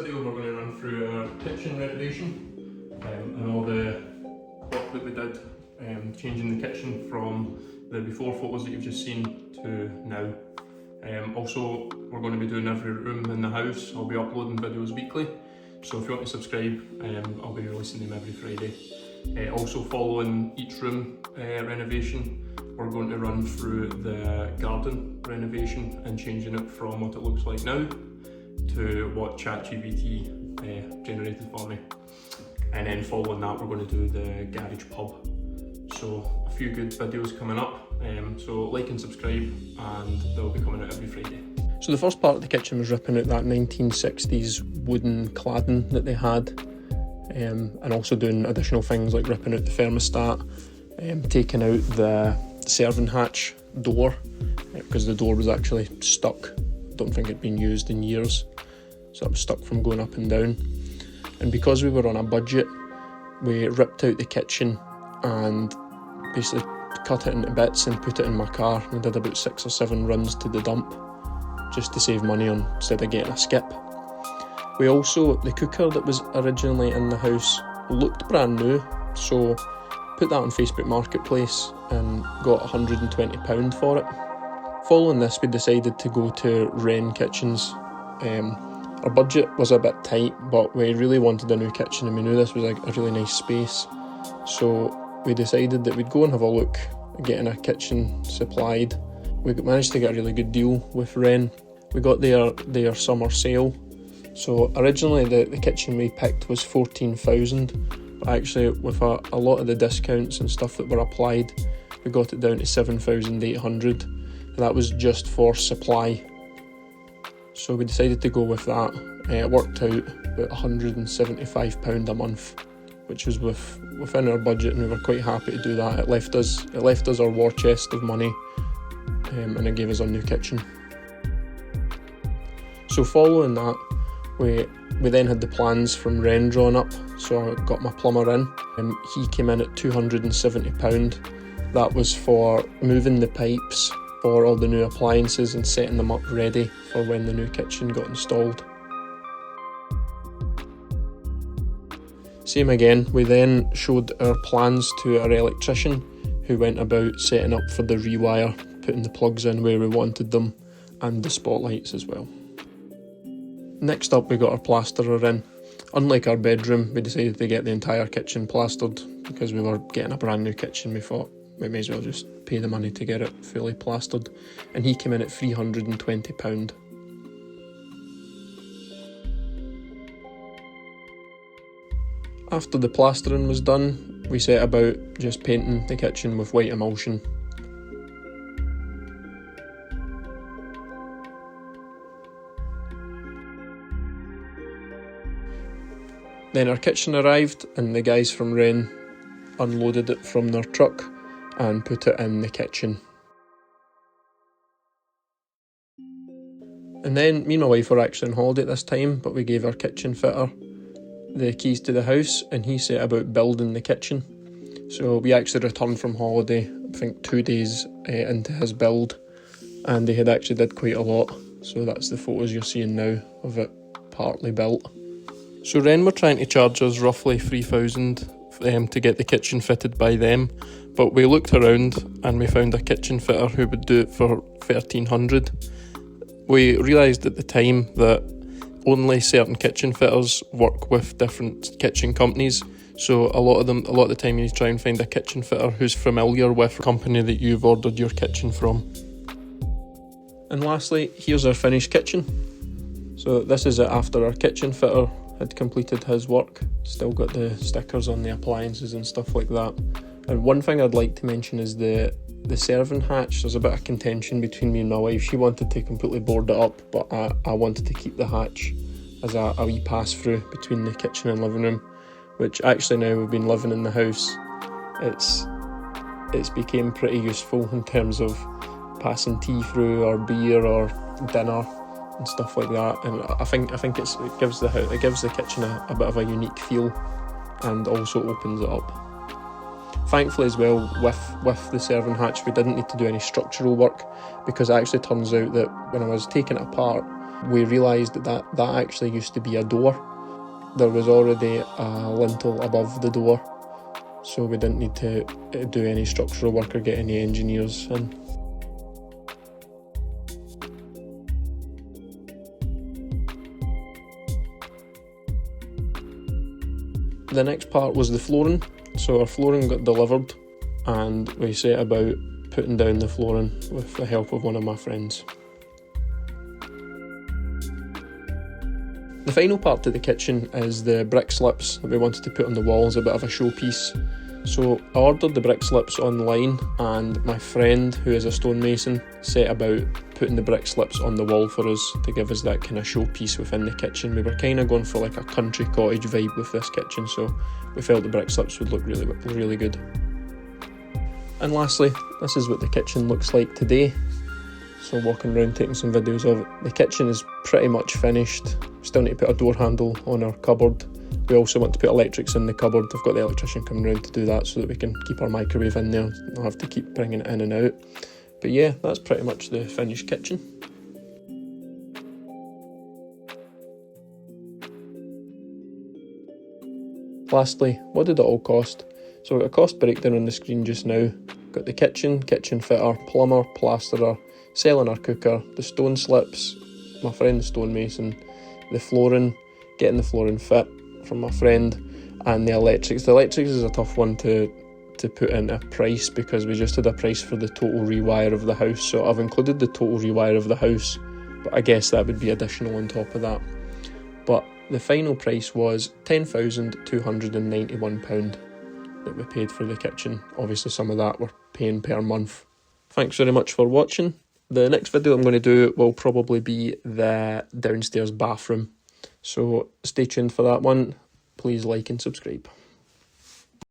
video we're going to run through our kitchen renovation and all the work that we did, changing the kitchen from the before photos that you've just seen to now. Also, we're going to be doing every room in the house. I'll be uploading videos weekly, so if you want to subscribe, I'll be releasing them every Friday. Also, following each room renovation, we're going to run through the garden renovation and changing it from what it looks like now to what ChatGPT generated for me. And then following that, we're going to do the garage pub. So a few good videos coming up, so like and subscribe, and they'll be coming out every Friday. So the first part of the kitchen was ripping out that 1960s wooden cladding that they had, and also doing additional things like ripping out the thermostat, taking out the serving hatch door, because the door was actually stuck. Don't think it'd been used in years, so it was stuck from going up and down. And because we were on a budget, we ripped out the kitchen and basically cut it into bits and put it in my car. We did about 6 or 7 runs to the dump just to save money on instead of getting a skip. We also, the cooker that was originally in the house looked brand new, so put that on Facebook Marketplace and got £120 for it. Following this, we decided to go to Wren Kitchens. Our budget was a bit tight, but we really wanted a new kitchen and we knew this was like a really nice space. So we decided that we'd go and have a look at getting a kitchen supplied. We managed to get a really good deal with Wren. We got their summer sale. So originally the kitchen we picked was $14,000, but actually with a lot of the discounts and stuff that were applied, we got it down to $7,800, and that was just for supply. So we decided to go with that. It worked out about £175 a month, which was within our budget, and we were quite happy to do that. It left us our war chest of money, and it gave us a new kitchen. So following that, we then had the plans from Wren drawn up, so I got my plumber in, and he came in at £270. That was for moving the pipes for all the new appliances and setting them up ready for when the new kitchen got installed. Same again, we then showed our plans to our electrician, who went about setting up for the rewire, putting the plugs in where we wanted them, and the spotlights as well. Next up, we got our plasterer in. Unlike our bedroom, we decided to get the entire kitchen plastered because we were getting a brand new kitchen. We thought we may as well just pay the money to get it fully plastered, and he came in at £320. After the plastering was done, we set about just painting the kitchen with white emulsion. Then our kitchen arrived, and the guys from Wren unloaded it from their truck and put it in the kitchen. And then me and my wife were actually on holiday at this time, but we gave our kitchen fitter the keys to the house and he set about building the kitchen. So we actually returned from holiday, I think 2 days into his build, and they had actually did quite a lot. So that's the photos you're seeing now of it partly built. So Wren were trying to charge us roughly $3,000 to get the kitchen fitted by them, but we looked around and we found a kitchen fitter who would do it for $1,300. We realised at the time that only certain kitchen fitters work with different kitchen companies, so a lot of the time you need to try and find a kitchen fitter who's familiar with the company that you've ordered your kitchen from. And lastly, here's our finished kitchen. So this is it after our kitchen fitter had completed his work. Still got the stickers on the appliances and stuff like that. And one thing I'd like to mention is the serving hatch. There's a bit of contention between me and my wife. She wanted to completely board it up, but I wanted to keep the hatch as a wee pass through between the kitchen and living room, which actually now we've been living in the house, it's became pretty useful in terms of passing tea through or beer or dinner and stuff like that. And I think it gives the kitchen a bit of a unique feel, and also opens it up. Thankfully as well, with the serving hatch, we didn't need to do any structural work, because it actually turns out that when I was taking it apart, we realised that actually used to be a door. There was already a lintel above the door, so we didn't need to do any structural work or get any engineers in. The next part was the flooring. So our flooring got delivered and we set about putting down the flooring with the help of one of my friends. The final part to the kitchen is the brick slips that we wanted to put on the wall as a bit of a showpiece. So I ordered the brick slips online, and my friend, who is a stonemason, set about putting the brick slips on the wall for us to give us that kind of showpiece within the kitchen. We were kind of going for like a country cottage vibe with this kitchen, so we felt the brick slips would look really good. And lastly, this is what the kitchen looks like today. So walking around taking some videos of it. The kitchen is pretty much finished. Still need to put a door handle on our cupboard. We also want to put electrics in the cupboard. I've got the electrician coming around to do that so that we can keep our microwave in there. I'll have to keep bringing it in and out. But yeah, that's pretty much the finished kitchen. Lastly, what did it all cost? So we've got a cost breakdown on the screen just now. Got the kitchen fitter, plumber, plasterer, selling our cooker, the stone slips, my friend the stonemason, the flooring, getting the flooring fit from my friend, and the electrics. The electrics is a tough one to put in a price because we just had a price for the total rewire of the house. So I've included the total rewire of the house, but I guess that would be additional on top of that. But the final price was £10,291 that we paid for the kitchen. Obviously some of that we're paying per month. Thanks very much for watching. The next video I'm going to do will probably be the downstairs bathroom. So stay tuned for that one. Please like and subscribe.